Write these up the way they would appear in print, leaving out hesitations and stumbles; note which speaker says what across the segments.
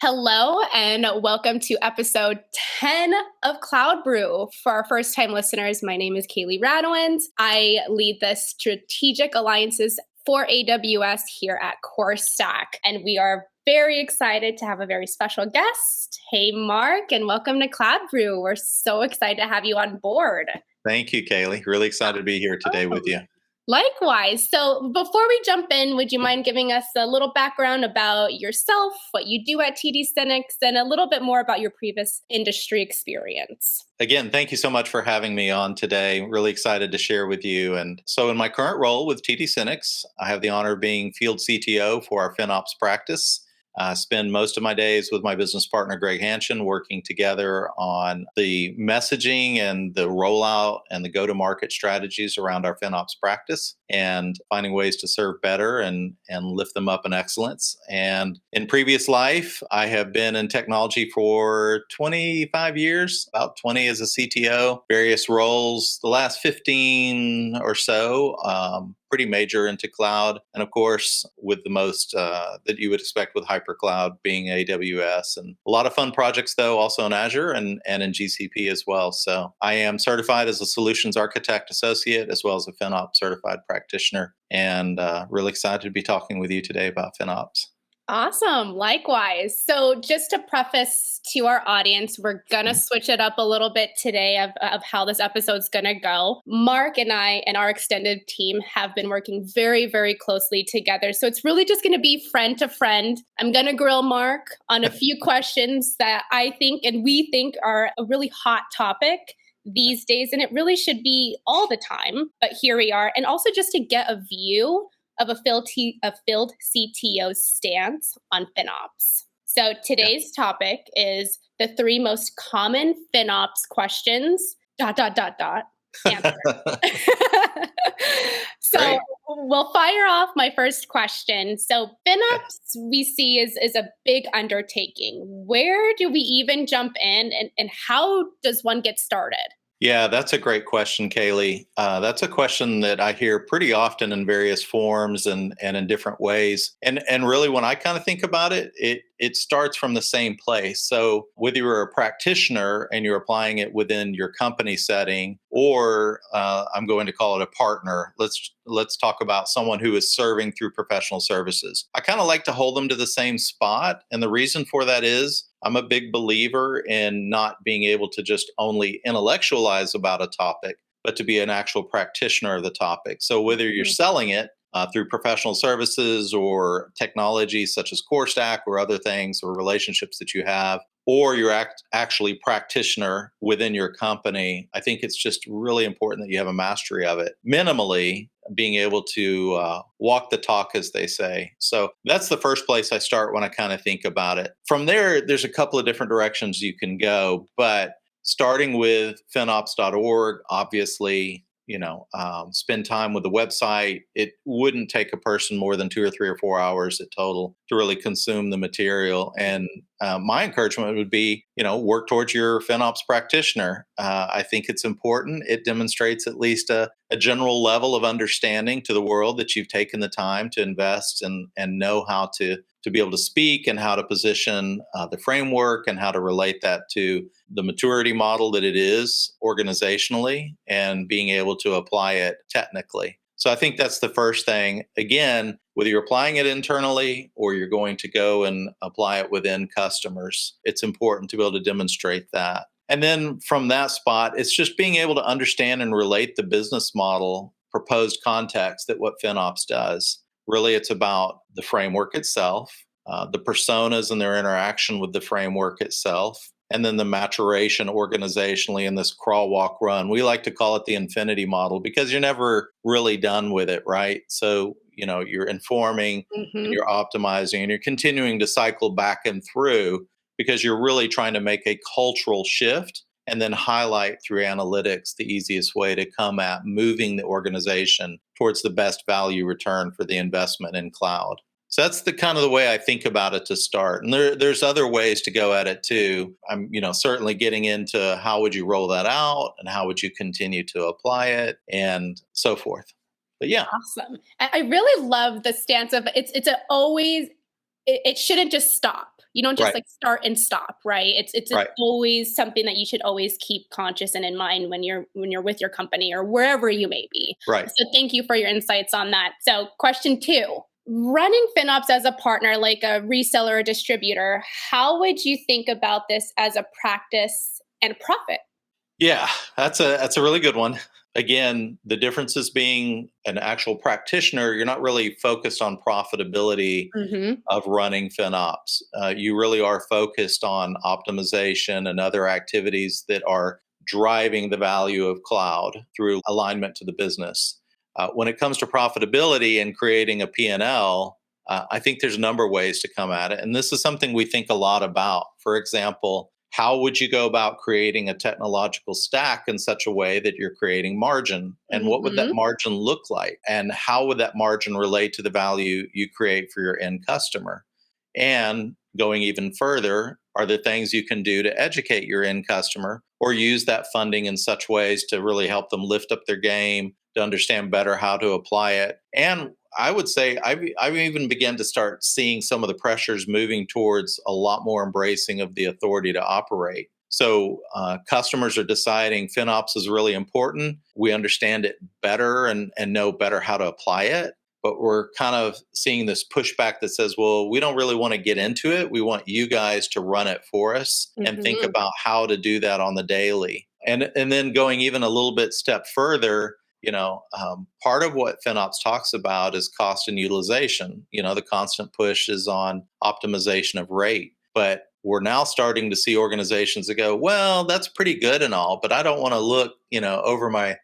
Speaker 1: Hello and welcome to episode 10 of CloudBrew. For our first-time listeners, my name is Kaylee Radowins. I lead the strategic alliances for AWS here at CoreStack, and we are very excited to have a very special guest. Hey, Mark, and welcome to CloudBrew. We're so excited to have you on board.
Speaker 2: Thank you, Kaylee. Really excited to be here today with you.
Speaker 1: Likewise. So before we jump in, would you mind giving us a little background about yourself, what you do at TD SYNNEX, and a little bit more about your previous industry experience?
Speaker 2: Again, thank you so much for having me on today. Really excited to share with you. And so in my current role with TD SYNNEX, I have the honor of being Field CTO for our FinOps practice. I spend most of my days with my business partner, Greg Hanshin, working together on the messaging and the rollout and the go-to-market strategies around our FinOps practice and finding ways to serve better and lift them up in excellence. And in previous life, I have been in technology for 25 years, about 20 as a CTO, various roles. The last 15 or so, pretty major into cloud. And of course, with the most that you would expect with hypercloud being AWS. And a lot of fun projects, though, also in Azure and in GCP as well. So I am certified as a solutions architect associate, as well as a FinOps certified practitioner. And really excited to be talking with you today about FinOps.
Speaker 1: Awesome. Likewise. So just to preface to our audience, we're going to switch it up a little bit today of how this episode's going to go. Mark and I and our extended team have been working very, very closely together. So it's really just going to be friend to friend. I'm going to grill Mark on a few questions that I think and we think are a really hot topic these days. And it really should be all the time. But here we are. And also just to get a view of a field CTO's stance on FinOps. So today's topic is the 3 most common FinOps questions, ... answer. So
Speaker 2: Great.
Speaker 1: We'll fire off my first question. So FinOps we see is a big undertaking. Where do we even jump in and how does one get started?
Speaker 2: Yeah, that's a great question, Kaylee. That's a question that I hear pretty often in various forms and in different ways. And really, when I kind of think about it, it starts from the same place. So whether you're a practitioner and you're applying it within your company setting, or I'm going to call it a partner, let's talk about someone who is serving through professional services. I kind of like to hold them to the same spot. And the reason for that is I'm a big believer in not being able to just only intellectualize about a topic, but to be an actual practitioner of the topic. So whether you're selling it through professional services or technology such as CoreStack or other things or relationships that you have, or you're actually practitioner within your company, I think it's just really important that you have a mastery of it. Minimally, being able to walk the talk, as they say. So that's the first place I start when I kind of think about it. From there, there's a couple of different directions you can go, but starting with FinOps.org, obviously, spend time with the website. It wouldn't take a person more than 2 or 3 or 4 hours at total to really consume the material. And my encouragement would be, work towards your FinOps practitioner. I think it's important. It demonstrates at least a general level of understanding to the world that you've taken the time to invest and know how to be able to speak and how to position the framework and how to relate that to the maturity model that it is organizationally and being able to apply it technically. So I think that's the first thing. Again, whether you're applying it internally or you're going to go and apply it within customers, it's important to be able to demonstrate that. And then from that spot, it's just being able to understand and relate the business model, proposed context that what FinOps does. Really, it's about the framework itself, the personas and their interaction with the framework itself, and then the maturation organizationally in this crawl, walk, run. We like to call it the infinity model because you're never really done with it, right? So, you're informing, and you're optimizing, and you're continuing to cycle back and through because you're really trying to make a cultural shift and then highlight through analytics the easiest way to come at moving the organization towards the best value return for the investment in cloud. So that's the kind of the way I think about it to start. And there's other ways to go at it too. I'm, certainly getting into how would you roll that out and how would you continue to apply it and so forth. But yeah.
Speaker 1: Awesome. I really love the stance of it's always it shouldn't just stop. You don't just
Speaker 2: Right.
Speaker 1: start and stop, right? It's
Speaker 2: Right.
Speaker 1: always something that you should always keep conscious and in mind when you're with your company or wherever you may be.
Speaker 2: Right.
Speaker 1: So thank you for your insights on that. So question 2, running FinOps as a partner, like a reseller or distributor, how would you think about this as a practice and profit?
Speaker 2: Yeah, that's a really good one. Again, the differences being an actual practitioner, you're not really focused on profitability
Speaker 1: Mm-hmm.
Speaker 2: of running FinOps. You really are focused on optimization and other activities that are driving the value of cloud through alignment to the business. When it comes to profitability and creating a P&L, I think there's a number of ways to come at it. And this is something we think a lot about. For example, how would you go about creating a technological stack in such a way that you're creating margin? And what would that
Speaker 1: Mm-hmm.
Speaker 2: margin look like? And how would that margin relate to the value you create for your end customer? And going even further, are there things you can do to educate your end customer or use that funding in such ways to really help them lift up their game, to understand better how to apply it? And I would say I've even begun to start seeing some of the pressures moving towards a lot more embracing of the authority to operate. So customers are deciding FinOps is really important. We understand it better and know better how to apply it. But we're kind of seeing this pushback that says, well, we don't really want to get into it. We want you guys to run it for us and think
Speaker 1: Mm-hmm.
Speaker 2: about how to do that on the daily. And then going even a little bit step further, part of what FinOps talks about is cost and utilization. The constant push is on optimization of rate. But we're now starting to see organizations that go, well, that's pretty good and all, but I don't want to look, over my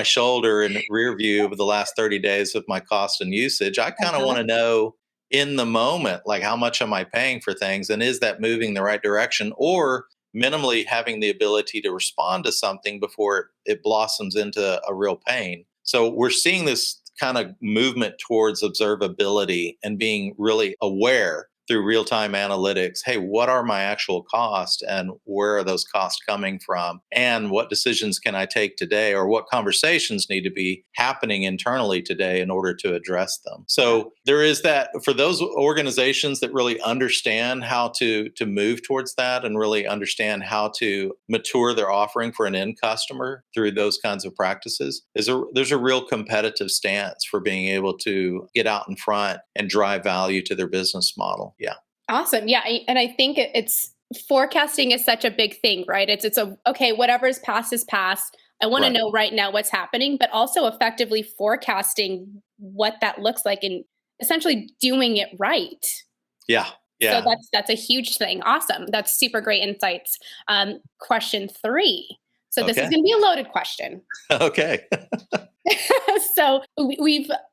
Speaker 2: shoulder and rear view of the last 30 days of my cost and usage. I kind of want
Speaker 1: Uh-huh.
Speaker 2: to know in the moment, like how much am I paying for things and is that moving the right direction, or minimally having the ability to respond to something before it blossoms into a real pain. So we're seeing this kind of movement towards observability and being really aware through real-time analytics. Hey, what are my actual costs and where are those costs coming from? And what decisions can I take today, or what conversations need to be happening internally today in order to address them? So there is that for those organizations that really understand how to move towards that and really understand how to mature their offering for an end customer through those kinds of practices. There's a real competitive stance for being able to get out in front and drive value to their business model. Yeah.
Speaker 1: Awesome. Yeah. And I think it's forecasting is such a big thing, right? It's okay, whatever's past is past. I want to
Speaker 2: Right.
Speaker 1: know right now what's happening, but also effectively forecasting what that looks like and essentially doing it right.
Speaker 2: Yeah.
Speaker 1: So
Speaker 2: Yeah.
Speaker 1: that's a huge thing. Awesome. That's super great insights. Question 3. So this is
Speaker 2: Okay.
Speaker 1: going to be a loaded question.
Speaker 2: Okay.
Speaker 1: So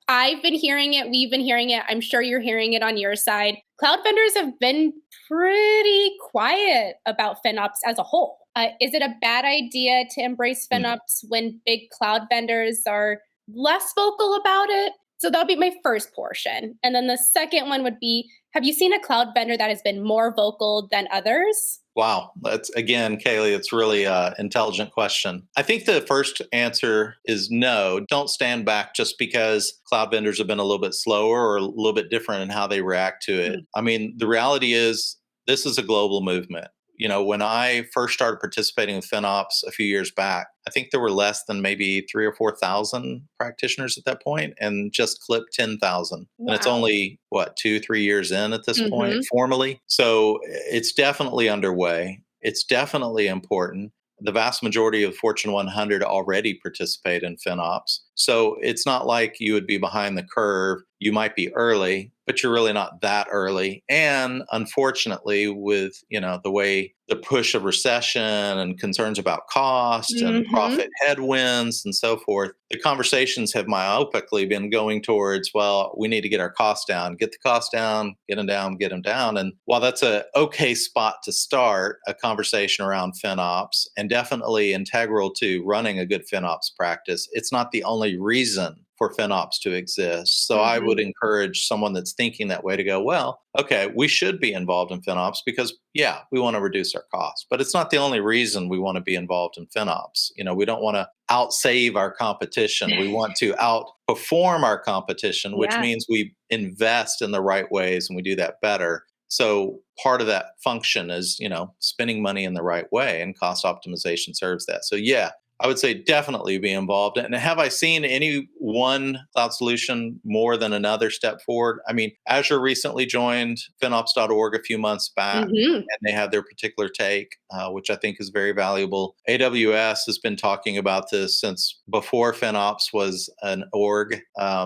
Speaker 1: I've been hearing it. We've been hearing it. I'm sure you're hearing it on your side. Cloud vendors have been pretty quiet about FinOps as a whole. Is it a bad idea to embrace
Speaker 2: Hmm.
Speaker 1: FinOps when big cloud vendors are less vocal about it? So that'll be my first portion. And then the second one would be, have you seen a cloud vendor that has been more vocal than others?
Speaker 2: Wow. That's again, Kaylee, it's really an intelligent question. I think the first answer is no. Don't stand back just because cloud vendors have been a little bit slower or a little bit different in how they react to it. I mean, the reality is this is a global movement. When I first started participating in FinOps a few years back, I think there were less than maybe 3 or 4,000 practitioners at that point and just clipped 10,000. And it's
Speaker 1: Wow.
Speaker 2: only, what, 2, 3 years in at this point
Speaker 1: Mm-hmm.
Speaker 2: formally. So it's definitely underway. It's definitely important. The vast majority of Fortune 100 already participate in FinOps. So it's not like you would be behind the curve. You might be early, but you're really not that early. And unfortunately, with the way the push of recession and concerns about cost and
Speaker 1: Mm-hmm.
Speaker 2: profit headwinds and so forth, the conversations have myopically been going towards, well, we need to get our costs down, get the costs down, get them down, get them down. And while that's a okay spot to start a conversation around FinOps and definitely integral to running a good FinOps practice, it's not the only reason for FinOps to exist. So I would encourage someone that's thinking that way to go, well, okay, we should be involved in FinOps because, yeah, we want to reduce our costs. But it's not the only reason we want to be involved in FinOps. We don't want to outsave our competition. We want to outperform our competition, which means we invest in the right ways and we do that better. So part of that function is, spending money in the right way, and cost optimization serves that. So yeah, I would say definitely be involved. And have I seen any one cloud solution more than another step forward? I mean, Azure recently joined FinOps.org a few months back, and they had their particular take, which I think is very valuable. AWS has been talking about this since before FinOps was an org.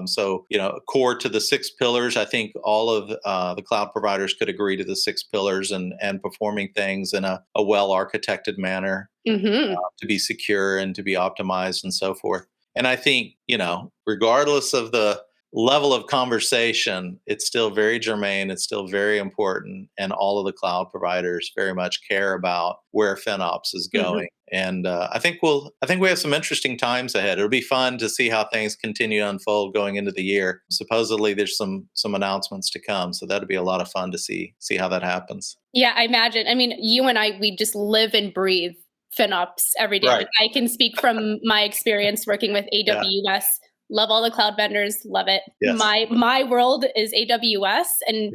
Speaker 2: So, core to the 6 pillars. I think all of the cloud providers could agree to the 6 pillars and performing things in a well-architected manner. To be secure and to be optimized and so forth. And I think, regardless of the level of conversation, it's still very germane. It's still very important. And all of the cloud providers very much care about where FinOps is going. And I think we have some interesting times ahead. It'll be fun to see how things continue to unfold going into the year. Supposedly there's some announcements to come. So that'll be a lot of fun to see how that happens.
Speaker 1: Yeah, I imagine. I mean, you and I, we just live and breathe FinOps every day.
Speaker 2: Right.
Speaker 1: I can speak from my experience working with AWS. Love all the cloud vendors. Love it.
Speaker 2: Yes.
Speaker 1: My world is AWS, and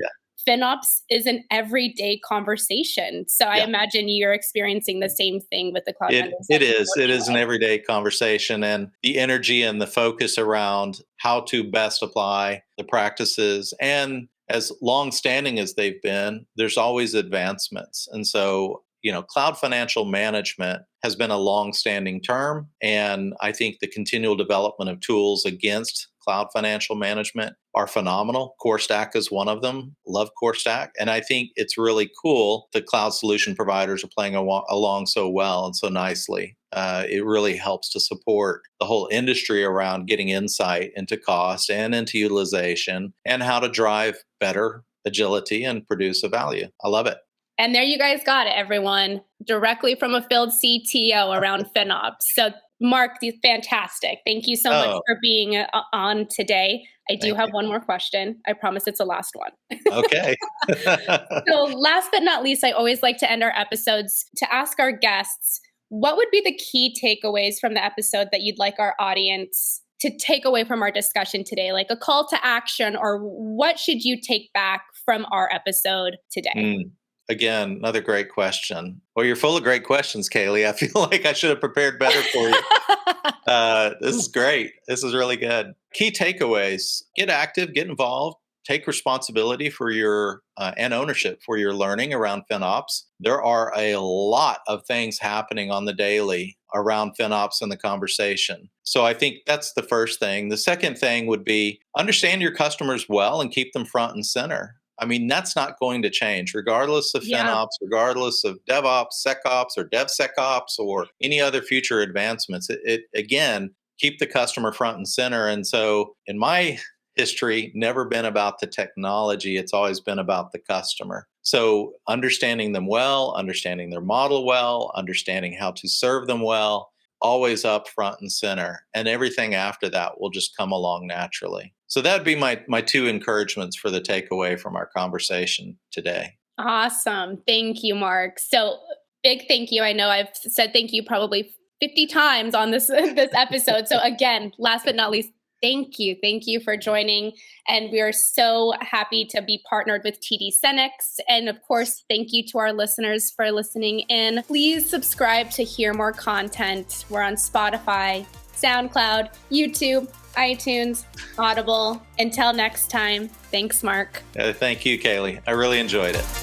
Speaker 1: FinOps is an everyday conversation. So I imagine you're experiencing the same thing with the cloud vendors.
Speaker 2: It is an everyday conversation, and the energy and the focus around how to best apply the practices. And as long-standing as they've been, there's always advancements. And so cloud financial management has been a long-standing term, and I think the continual development of tools against cloud financial management are phenomenal. CoreStack is one of them. Love CoreStack. And I think it's really cool that cloud solution providers are playing along so well and so nicely. It really helps to support the whole industry around getting insight into cost and into utilization and how to drive better agility and produce a value. I love it.
Speaker 1: And there you guys got it, everyone, directly from a field CTO around FinOps. So Mark, fantastic. Thank you so much for being on today. I do have one more question. I promise it's the last one.
Speaker 2: Okay.
Speaker 1: So last but not least, I always like to end our episodes to ask our guests, what would be the key takeaways from the episode that you'd like our audience to take away from our discussion today? Like a call to action, or what should you take back from our episode today?
Speaker 2: Again, another great question. Well, you're full of great questions, Kaylee. I feel like I should have prepared better for you. This is great. This is really good. Key takeaways: get active, get involved, take responsibility for your and ownership for your learning around FinOps. There are a lot of things happening on the daily around FinOps in the conversation. So I think that's the first thing. The second thing would be understand your customers well and keep them front and center. I mean, that's not going to change regardless of FinOps, regardless of DevOps, SecOps, or DevSecOps, or any other future advancements. It again, keep the customer front and center. And so in my history, never been about the technology. It's always been about the customer. So understanding them well, understanding their model well, understanding how to serve them well, always up front and center. And everything after that will just come along naturally. So that'd be my 2 encouragements for the takeaway from our conversation today.
Speaker 1: Awesome. Thank you, Mark. So big thank you. I know I've said thank you probably 50 times on this episode. So again, last but not least, thank you. Thank you for joining. And we are so happy to be partnered with TD SYNNEX. And of course, thank you to our listeners for listening in. Please subscribe to hear more content. We're on Spotify, SoundCloud, YouTube, iTunes, Audible. Until next time, thanks, Mark.
Speaker 2: Thank you, Kaylee. I really enjoyed it.